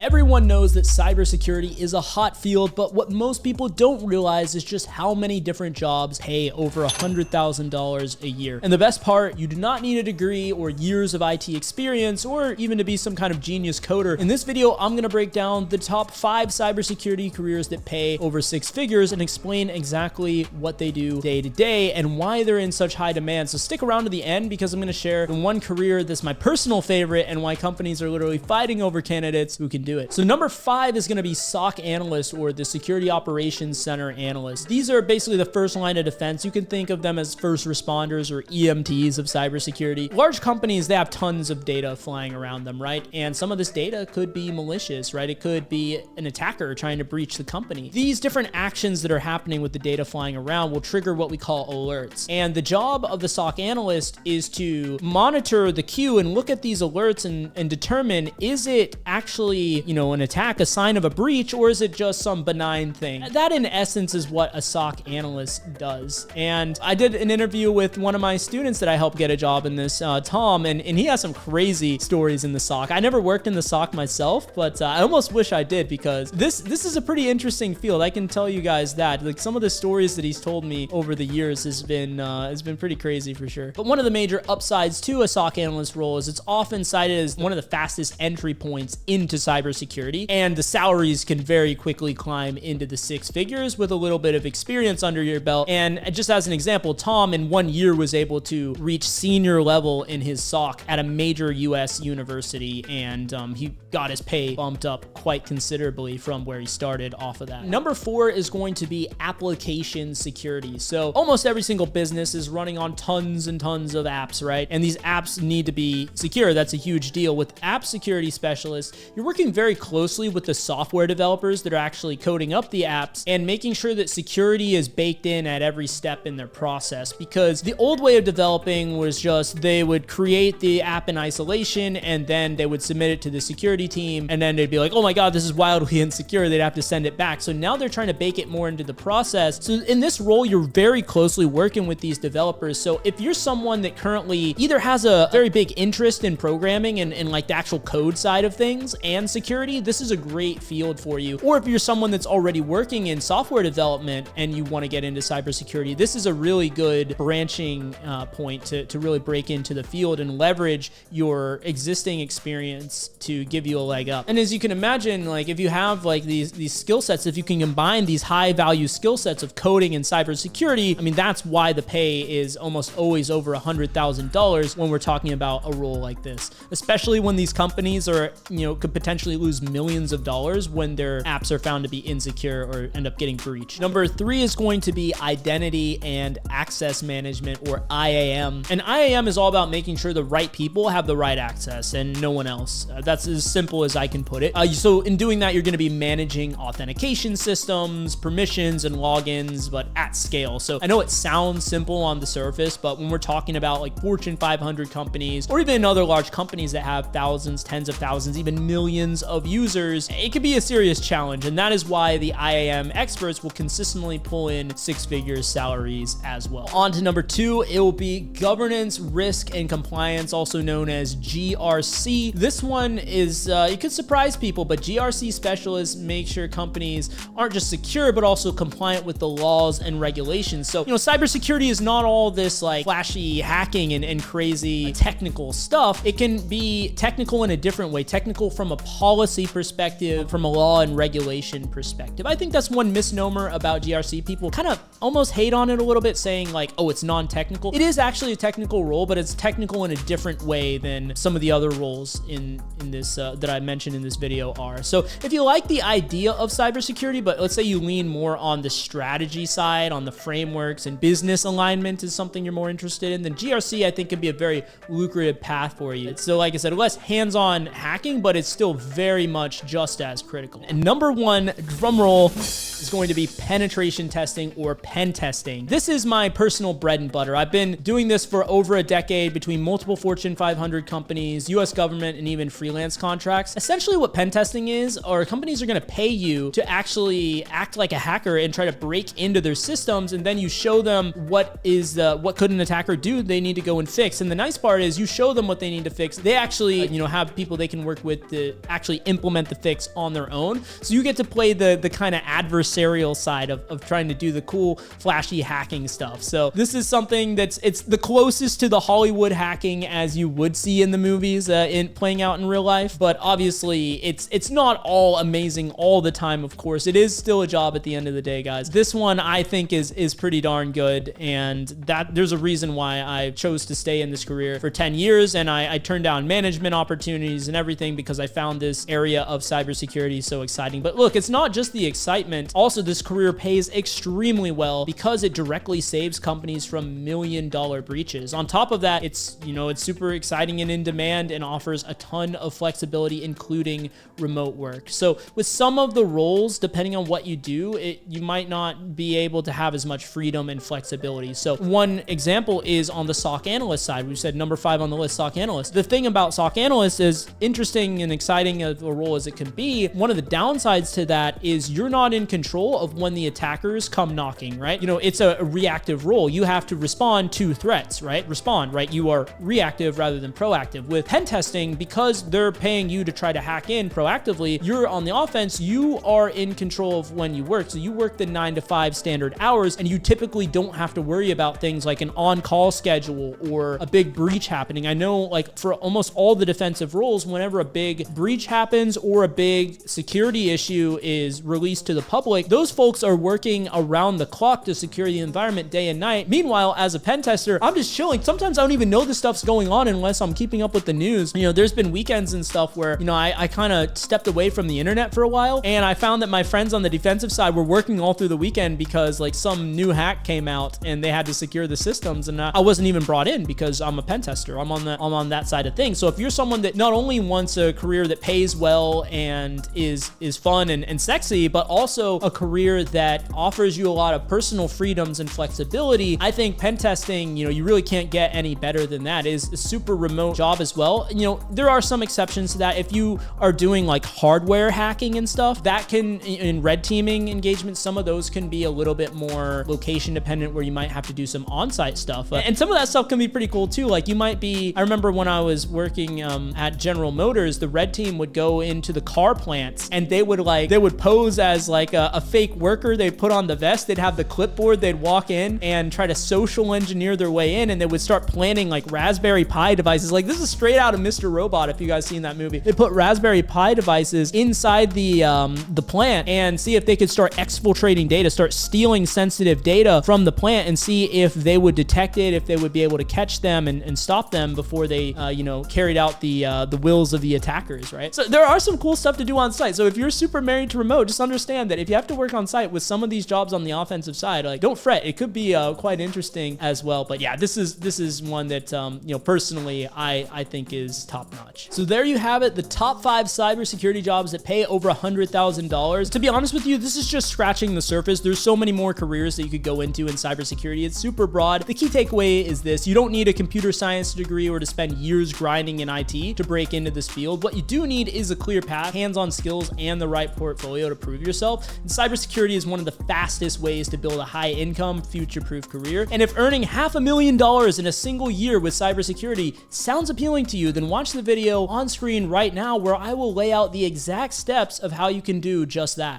Everyone knows that cybersecurity is a hot field, but what most people don't realize is just how many different jobs pay over $100,000 a year. And the best part, you do not need a degree or years of IT experience or even to be some kind of genius coder. In this video, I'm going to break down the top 5 cybersecurity careers that pay over 6 figures and explain exactly what they do day to day and why they're in such high demand. So stick around to the end because I'm going to share the one career that's my personal favorite and why companies are literally fighting over candidates who can do it. So number 5 is going to be SOC analyst, or the Security Operations Center analyst. These are basically the first line of defense. You can think of them as first responders or EMTs of cybersecurity. Large companies, they have tons of data flying around them, right? And some of this data could be malicious, right? It could be an attacker trying to breach the company. These different actions that are happening with the data flying around will trigger what we call alerts. And the job of the SOC analyst is to monitor the queue and look at these alerts and determine, is it actually, an attack, a sign of a breach, or is it just some benign thing? That in essence is what a SOC analyst does. And I did an interview with one of my students that I helped get a job in this, Tom, and he has some crazy stories in the SOC. I never worked in the SOC myself, but I almost wish I did, because this is a pretty interesting field. I can tell you guys that. Like, some of the stories that he's told me over the years has been pretty crazy for sure. But one of the major upsides to a SOC analyst role is it's often cited as one of the fastest entry points into cybersecurity, and the salaries can very quickly climb into the 6 figures with a little bit of experience under your belt. And just as an example, Tom in 1 year was able to reach senior level in his SOC at a major US university, and he got his pay bumped up quite considerably from where he started off of that. Number 4 is going to be application security. So almost every single business is running on tons and tons of apps, right? And these apps need to be secure. That's a huge deal. With app security specialists, you're working very closely with the software developers that are actually coding up the apps and making sure that security is baked in at every step in their process. Because the old way of developing was just they would create the app in isolation and then they would submit it to the security team, and then they'd be like, oh my God, this is wildly insecure. They'd have to send it back. So now they're trying to bake it more into the process. So in this role, you're very closely working with these developers. So if you're someone that currently either has a very big interest in programming and like the actual code side of things and security, this is a great field for you. Or if you're someone that's already working in software development and you want to get into cybersecurity, this is a really good branching point to really break into the field and leverage your existing experience to give you a leg up. And as you can imagine, like if you have like these skill sets, if you can combine these high value skill sets of coding and cybersecurity, I mean, that's why the pay is almost always over $100,000 when we're talking about a role like this, especially when these companies are, could potentially lose millions of dollars when their apps are found to be insecure or end up getting breached. Number 3 is going to be identity and access management, or IAM. And IAM is all about making sure the right people have the right access and no one else. That's as simple as I can put it. So in doing that, you're going to be managing authentication systems, permissions, and logins, but at scale. So I know it sounds simple on the surface, but when we're talking about like Fortune 500 companies or even other large companies that have thousands, tens of thousands, even millions of users, it could be a serious challenge. And that is why the IAM experts will consistently pull in 6-figure salaries as well. On to number 2, it will be governance, risk, and compliance, also known as GRC. This one is, it could surprise people, but GRC specialists make sure companies aren't just secure, but also compliant with the laws and regulations. So, cybersecurity is not all this like flashy hacking and crazy technical stuff. It can be technical in a different way, technical from a policy perspective, from a law and regulation perspective. I think that's one misnomer about GRC. People kind of almost hate on it a little bit, saying like, oh, it's non-technical. It is actually a technical role, but it's technical in a different way than some of the other roles in this that I mentioned in this video are. So if you like the idea of cybersecurity, but let's say you lean more on the strategy side, on the frameworks, and business alignment is something you're more interested in, then GRC I think could be a very lucrative path for you. So like I said, less hands-on hacking, but it's still very much just as critical. And number 1, drum roll, is going to be penetration testing, or pen testing. This is my personal bread and butter. I've been doing this for over a decade between multiple Fortune 500 companies, US government, and even freelance contracts. Essentially what pen testing is, or companies are going to pay you to actually act like a hacker and try to break into their systems, and then you show them what could an attacker do they need to go and fix. And the nice part is you show them what they need to fix. They actually, have people they can work with to actually necessarily implement the fix on their own. So you get to play the kind of adversarial side of trying to do the cool, flashy hacking stuff. So this is something it's the closest to the Hollywood hacking as you would see in the movies, in playing out in real life. But obviously, it's not all amazing all the time. Of course, it is still a job at the end of the day, guys. This one I think is pretty darn good, and that there's a reason why I chose to stay in this career for 10 years, and I turned down management opportunities and everything because I found this area of cybersecurity so exciting. But look, it's not just the excitement. Also, this career pays extremely well because it directly saves companies from million-dollar breaches. On top of that, it's super exciting and in demand and offers a ton of flexibility, including remote work. So with some of the roles, depending on what you do, you might not be able to have as much freedom and flexibility. So one example is on the SOC analyst side. We said number 5 on the list, SOC analyst. The thing about SOC analyst is interesting and exciting of a role as it can be. One of the downsides to that is you're not in control of when the attackers come knocking, right? It's a reactive role. You have to respond to threats, right? You are reactive rather than proactive. With pen testing, because they're paying you to try to hack in proactively, you're on the offense. You are in control of when you work. So you work the 9 to 5 standard hours, and you typically don't have to worry about things like an on-call schedule or a big breach happening. I know, like, for almost all the defensive roles, whenever a big breach happens or a big security issue is released to the public, those folks are working around the clock to secure the environment day and night. Meanwhile, as a pen tester, I'm just chilling. Sometimes I don't even know this stuff's going on unless I'm keeping up with the news. There's been weekends and stuff where, I kind of stepped away from the internet for a while, and I found that my friends on the defensive side were working all through the weekend because, like, some new hack came out and they had to secure the systems, and I wasn't even brought in because I'm a pen tester. I'm on that side of things. So if you're someone that not only wants a career that pays well and is fun and sexy, but also a career that offers you a lot of personal freedoms and flexibility, I think pen testing, you really can't get any better than that. It is a super remote job as well. There are some exceptions to that. If you are doing like hardware hacking and stuff, that can, in red teaming engagements, some of those can be a little bit more location dependent, where you might have to do some on-site stuff. And some of that stuff can be pretty cool too. Like, I remember when I was working at General Motors, the red team would go into the car plants, and they would pose as like a fake worker. They'd put on the vest, they'd have the clipboard, they'd walk in and try to social engineer their way in, and they would start planting like Raspberry Pi devices. Like, this is straight out of Mr. Robot, if you guys seen that movie. They put Raspberry Pi devices inside the plant and see if they could start exfiltrating data, start stealing sensitive data from the plant, and see if they would detect it, if they would be able to catch them and stop them before they carried out the wills of the attackers, right? So there are some cool stuff to do on site. So if you're super married to remote, just understand that if you have to work on site with some of these jobs on the offensive side, like, don't fret. It could be quite interesting as well. But yeah, this is one that personally I think is top notch. So there you have it, the top 5 cybersecurity jobs that pay over $100,000. To be honest with you, this is just scratching the surface. There's so many more careers that you could go into in cybersecurity. It's super broad. The key takeaway is this: you don't need a computer science degree or to spend years grinding in IT to break into this field. What you do need is a clear path, hands-on skills, and the right portfolio to prove yourself. And cybersecurity is one of the fastest ways to build a high-income, future-proof career. And if earning $500,000 in a single year with cybersecurity sounds appealing to you, then watch the video on screen right now where I will lay out the exact steps of how you can do just that.